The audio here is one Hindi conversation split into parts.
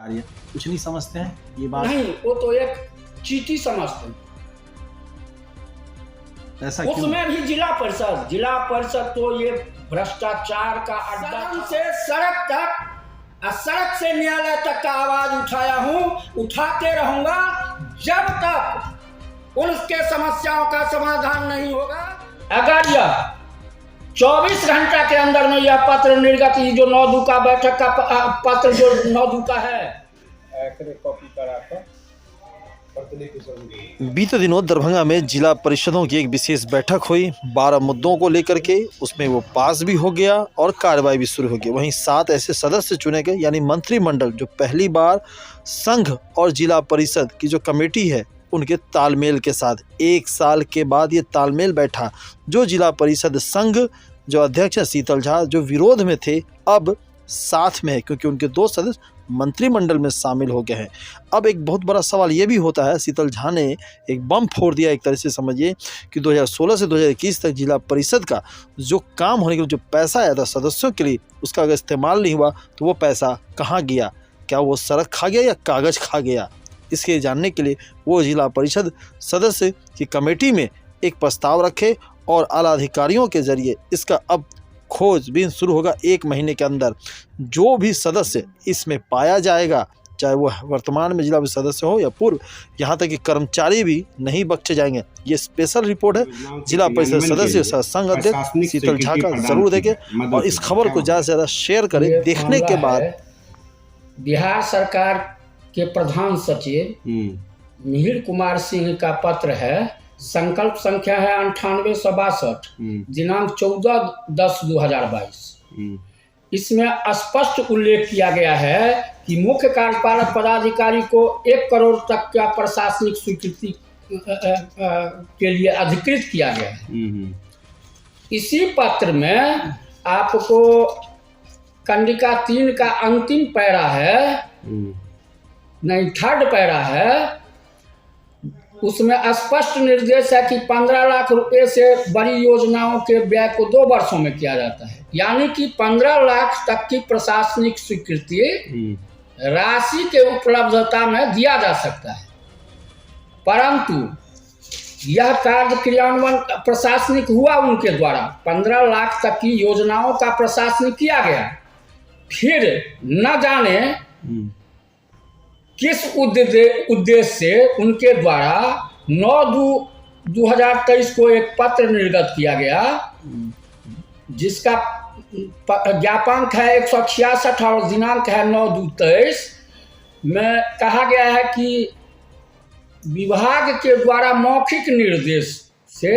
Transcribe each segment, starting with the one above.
कार्य कुछ नहीं समझते हैं ये बात? नहीं, वो तो एक चीटी समझते हैं। ऐसा क्यों? उसमें भी जिला परिषद तो ये भ्रष्टाचार का अड्डा से सड़क तक, सड़क से न्यायालय तक का आवाज उठाया हूँ, उठाते रहूंगा जब तक उनके समस्याओं का समाधान नहीं होगा। अगर यह 24 घंटा के अंदर में यह पत्र निर्गत, जो 9-2 का बैठक का पत्र जो 9-2 का है, कॉपी कराकर बीते दिनों दरभंगा में जिला परिषदों की एक विशेष बैठक हुई 12 मुद्दों को लेकर के। उसमें वो पास भी हो गया और कार्रवाई भी शुरू हो गई। वहीं 7 ऐसे सदस्य चुने गए, यानी मंत्रिमंडल, जो पहली बार संघ और जिला परिषद की जो कमेटी है उनके तालमेल के साथ 1 साल के बाद ये तालमेल बैठा। जो जिला परिषद संघ जो अध्यक्ष है शीतल झा, जो विरोध में थे, अब साथ में है क्योंकि उनके 2 सदस्य मंत्रिमंडल में शामिल हो गए हैं। अब एक बहुत बड़ा सवाल ये भी होता है, शीतल झा ने एक बम फोड़ दिया एक तरह से समझिए कि 2016 से 2021 तक जिला परिषद का जो काम होने के लिए जो पैसा आया था सदस्यों के लिए, उसका अगर इस्तेमाल नहीं हुआ तो वो पैसा कहाँ गया? क्या वो सड़क खा गया या कागज़ खा गया? इसके जानने के लिए वो जिला परिषद सदस्य की कमेटी में एक प्रस्ताव रखे और आला अधिकारियों के जरिए इसका अब खोजबीन शुरू होगा। 1 महीने के अंदर जो भी सदस्य इसमें पाया जाएगा, चाहे वो वर्तमान में जिला सदस्य हो या पूर्व, यहाँ तक कि कर्मचारी भी नहीं बख्शे जाएंगे। ये स्पेशल रिपोर्ट है जिला परिषद सदस्य संघ अध्यक्ष शीतल झा का, जरूर देखें और इस खबर को ज़्यादा से ज़्यादा शेयर करें। देखने के बाद बिहार सरकार के प्रधान सचिव मिहिर कुमार सिंह का पत्र है, संकल्प संख्या है 9862, दिनांक 14/10/2022। इसमें स्पष्ट उल्लेख किया गया है कि मुख्य कार्यपालक पदाधिकारी को 1 करोड़ तक का प्रशासनिक स्वीकृति के लिए अधिकृत किया गया है। इसी पत्र में आपको कंडिका 3 का अंतिम पैरा है, नहीं 3rd पैरा है, उसमें स्पष्ट निर्देश है कि 15 लाख रुपए से बड़ी योजनाओं के व्यय को 2 वर्षों में किया जाता है। यानी कि 15 लाख तक की प्रशासनिक स्वीकृति राशि के उपलब्धता में दिया जा सकता है, परंतु यह कार्य क्रियान्वयन प्रशासनिक हुआ उनके द्वारा। 15 लाख तक की योजनाओं का प्रशासनिक किया गया, फिर न जाने किस उद्देश्य से उनके द्वारा 9/2/2023 को एक पत्र निर्गत किया गया, जिसका ज्ञापांक है 166 और दिनांक है 9/2/23 में कहा गया है कि विभाग के द्वारा मौखिक निर्देश से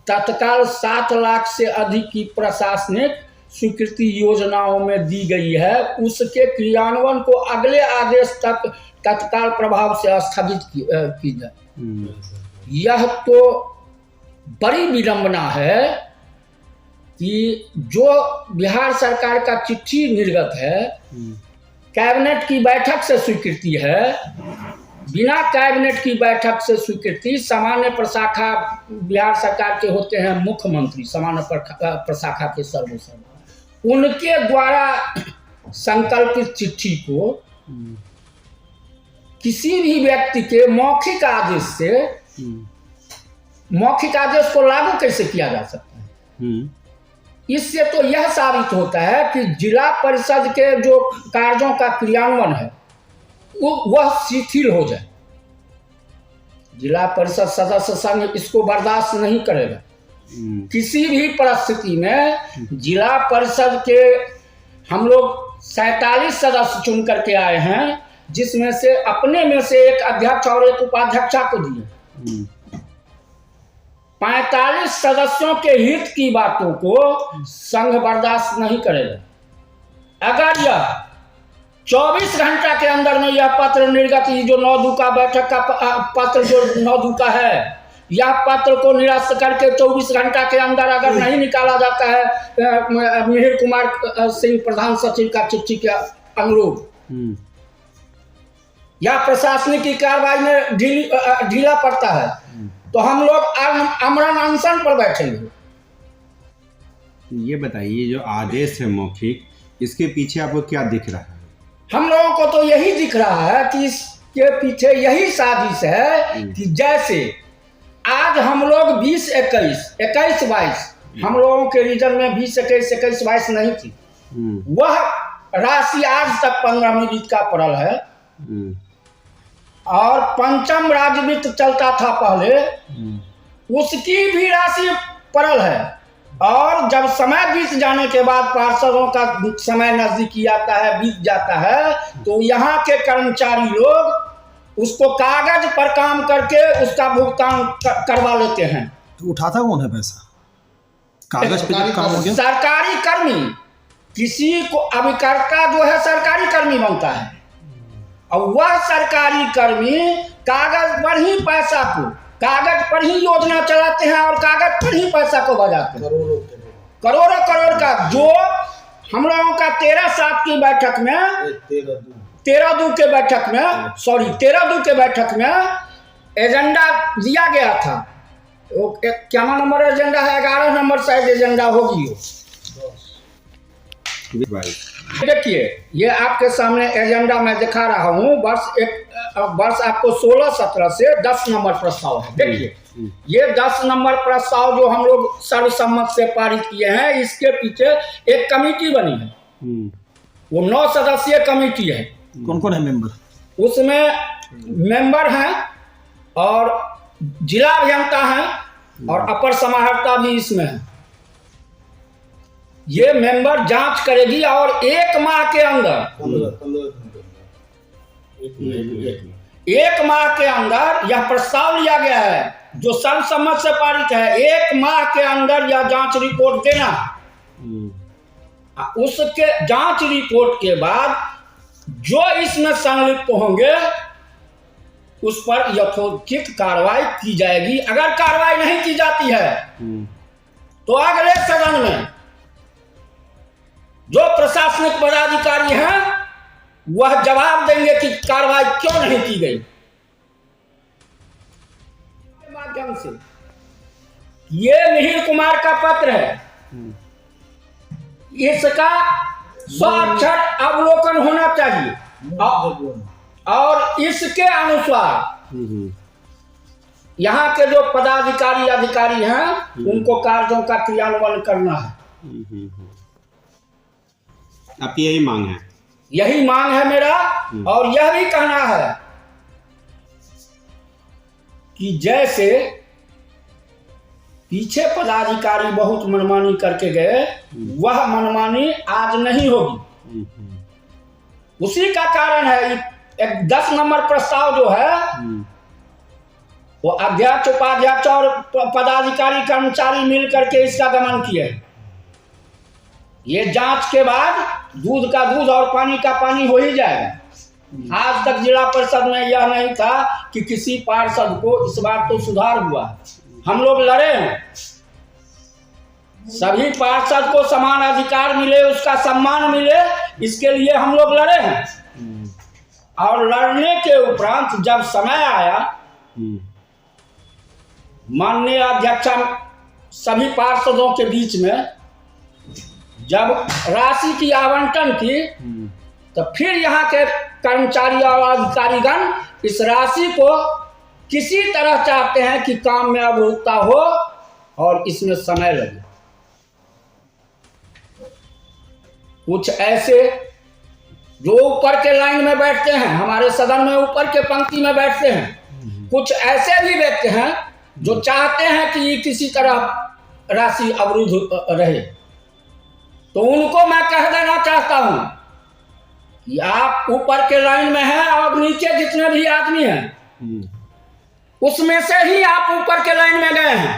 तत्काल 7 लाख से अधिक की प्रशासनिक स्वीकृति योजनाओं में दी गई है, उसके क्रियान्वयन को अगले आदेश तक तत्काल प्रभाव से स्थगित की जाए। यह तो बड़ी विडंबना है कि जो बिहार सरकार का चिट्ठी निर्गत है, कैबिनेट की बैठक से स्वीकृति है, बिना कैबिनेट की बैठक से स्वीकृति, सामान्य प्रशाखा बिहार सरकार के होते हैं मुख्यमंत्री, सामान्य प्रशाखा के सर्वोच्च, उनके द्वारा संकल्पित चिट्ठी को किसी भी व्यक्ति के मौखिक आदेश से, मौखिक आदेश को लागू कैसे किया जा सकता है? इससे तो यह साबित होता है कि जिला परिषद के जो कार्यों का क्रियान्वयन है वह शिथिल हो जाए। जिला परिषद सदस्य संघ इसको बर्दाश्त नहीं करेगा। किसी भी परिस्थिति में जिला परिषद के हम लोग 47 सदस्य चुन करके आए हैं, जिसमें से अपने में से एक अध्यक्ष और एक उपाध्यक्षा को दिए। 45 सदस्यों के हित की बातों को संघ बर्दाश्त नहीं करेगा। अगर यह 24 घंटा के अंदर में यह पत्र निर्गत, जो 9-2 का बैठक का पत्र जो 9-2 का है, यह पत्र को निरस्त करके 24 घंटा के अंदर अगर नहीं निकाला जाता है मिहिर कुमार सिंह प्रधान सचिव का चिट्ठी के अनुरूप, या प्रशासनिक की कार्रवाई में ढीला पड़ता है, तो हम लोग आमरण अनशन पर बैठेंगे। ये बताइए, जो आदेश है मौखिक, इसके पीछे आपको क्या दिख रहा है? हम लोगों को तो यही दिख रहा है कि इसके पीछे यही साजिश है कि जैसे आज हम लोग 20, 21, 21, 22 हम लोगों के रीजन में 20, 21, 21, 22 नहीं थी, वह राशि आज तक 15वीं वित्त का पड़ल है। और पंचम राजवित्त चलता था पहले, उसकी भी राशि पड़ल है। और जब समय बीत जाने के बाद पार्षदों का समय नजदीकी आता है, बीत जाता है, तो यहाँ के कर्मचारी लोग उसको कागज पर काम करके उसका भुगतान करवा लेते हैं। तो उठाता कौन है पैसा? कागज पे जब काम हो गया, सरकारी कर्मी, किसी को अभिकर्ता जो है सरकारी कर्मी बनता है, और वह सरकारी कर्मी कागज पर ही पैसा को, कागज पर ही योजना चलाते हैं और कागज पर ही पैसा को बजाते हैं। करोड़ों करोड़ का, जो हम लोगों का 13/7 की बैठक में, 13/2 के बैठक में, सॉरी 13/2 के बैठक में एजेंडा दिया गया था। वो क्या नंबर एजेंडा है? 11 नंबर शायद एजेंडा होगी। देखिए, ये आपके सामने एजेंडा मैं दिखा रहा हूँ। वर्ष आपको 16-17 से 10 नंबर प्रस्ताव है। देखिए, ये 10 नंबर प्रस्ताव जो हम लोग सर्वसम्मत से पारित किए हैं, इसके पीछे एक कमेटी बनी है। वो 9 सदस्यीय कमेटी है। कौन कौन है मेंबर? उसमें मेंबर हैं और जिला अभियंता हैं और अपर समाहर्ता भी इसमें है। ये मेंबर जांच करेगी और 1 माह के अंदर, 1 माह के अंदर यह प्रस्ताव लिया गया है जो सर्वसम्मत से पारित है। 1 माह के अंदर यह जांच रिपोर्ट देना। उसके जांच रिपोर्ट के बाद जो इसमें संलिप्त होंगे उस पर यथोचित कार्रवाई की जाएगी। अगर कार्रवाई नहीं की जाती है तो अगले सदन में जो प्रशासनिक पदाधिकारी हैं वह जवाब देंगे कि कार्रवाई क्यों नहीं की गई। माध्यम से ये मिहिर कुमार का पत्र है, इसका स्वाक्षर अवलोकन होना चाहिए और इसके अनुसार यहाँ के जो पदाधिकारी अधिकारी हैं उनको कार्यों का क्रियान्वयन करना है। आपकी यही मांग है? यही मांग है मेरा। और यह भी कहना है कि जैसे पीछे पदाधिकारी बहुत मनमानी करके गए, वह मनमानी आज नहीं होगी। उसी का कारण है एक 10 नंबर प्रस्ताव जो है वो अध्यक्ष, उपाध्यक्ष और पदाधिकारी कर्मचारी मिल करके इसका गमन किए। ये जांच के बाद दूध का दूध और पानी का पानी हो ही जाएगा। आज तक जिला परिषद में यह नहीं था कि किसी पार्षद को, इस बार तो सुधार हुआ। हम लोग लड़े हैं, सभी पार्षद को समान अधिकार मिले, उसका सम्मान मिले, इसके लिए हम लोग लड़े हैं। और लड़ने के उपरांत जब समय आया, माननीय अध्यक्ष सभी पार्षदों के बीच में जब राशि की आवंटन की, तो फिर यहाँ के कर्मचारी और अधिकारीगण इस राशि को किसी तरह चाहते हैं कि काम में अवरुद्धता हो और इसमें समय लगे। कुछ ऐसे जो ऊपर के लाइन में बैठते हैं, हमारे सदन में ऊपर के पंक्ति में बैठते हैं, कुछ ऐसे भी व्यक्ति हैं जो चाहते हैं कि किसी तरह राशि अवरुद्ध रहे। तो उनको मैं कह देना चाहता हूं कि आप ऊपर के लाइन में हैं और नीचे जितने भी आदमी हैं उसमें से ही आप ऊपर के लाइन में गए हैं।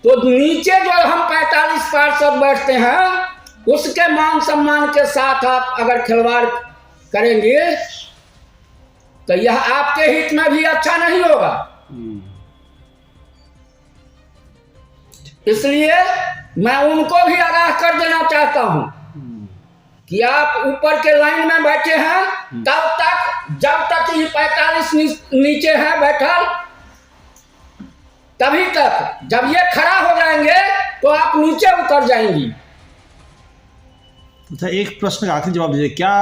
तो नीचे जो हम 45 पार्षद बैठते हैं उसके मान सम्मान के साथ आप अगर खिलवाड़ करेंगे तो यह आपके हित में भी अच्छा नहीं होगा। इसलिए मैं उनको भी आगाह कर देना चाहता हूं कि आप ऊपर के लाइन में बैठे हैं तब तक, जब तक ये 45 नीचे है बैठा, तभी तक। जब ये खड़ा हो जाएंगे तो आप नीचे उतर जाएंगी। अच्छा, एक प्रश्न का आखिरी जवाब दीजिए। क्या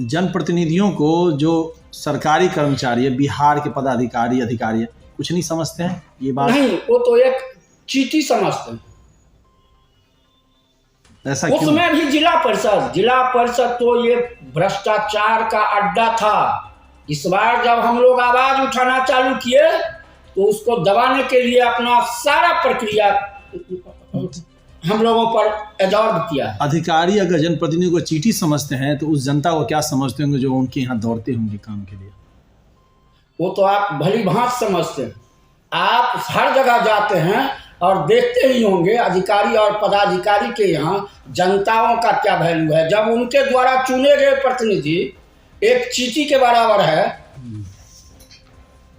जनप्रतिनिधियों को जो सरकारी कर्मचारी है, बिहार के पदाधिकारी अधिकारी है, कुछ नहीं समझते हैं ये बात? नहीं, वो तो एक चीटी समझते हैं। ऐसा क्यों? उसमें भी जिला परिषद तो ये भ्रष्टाचार का अड्डा था। इस बार जब हम लोग आवाज उठाना चालू किए तो उसको दबाने के लिए अपना सारा प्रक्रिया हम लोगों पर एडॉर्ब किया। अधिकारी अगर जनप्रतिनिधि को चीटी समझते हैं तो उस जनता को क्या समझते होंगे जो उनके यहाँ दौड़ते होंगे काम के लिए? वो तो आप भली भांत समझते हैं। आप हर जगह जाते हैं और देखते ही होंगे अधिकारी और पदाधिकारी के यहाँ जनताओं का क्या वैल्यू है। जब उनके द्वारा चुने गए प्रतिनिधि एक चीटी के बराबर है,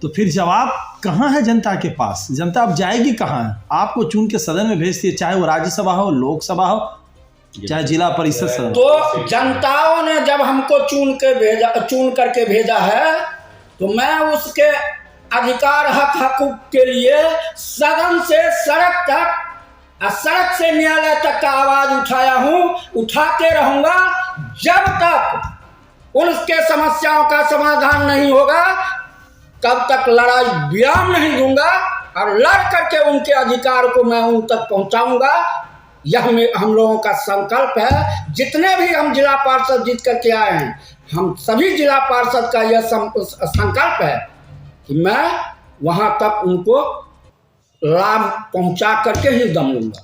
तो फिर जवाब कहाँ है जनता के पास? जनता अब जाएगी कहाँ है? आपको चुन के सदन में भेजती है, चाहे वो राज्यसभा हो, लोकसभा हो, चाहे जिला परिषद सदन। तो जनताओं ने जब हमको चुन करके भेजा है तो मैं उसके अधिकार हक हकूक के लिए सदन से सड़क तक और सड़क से न्यायालय तक का आवाज उठाया हूं, उठाते रहूंगा जब तक उनके समस्याओं का समाधान नहीं होगा, तब तक लड़ाई विराम नहीं दूंगा और लड़ करके उनके अधिकार को मैं उन तक पहुंचाऊंगा। यह हम लोगों का संकल्प है। जितने भी हम जिला पार्षद जीत करके आए हैं, हम सभी जिला पार्षद का यह संकल्प है कि मैं वहां तक उनको लाभ पहुंचा करके ही दम लूंगा।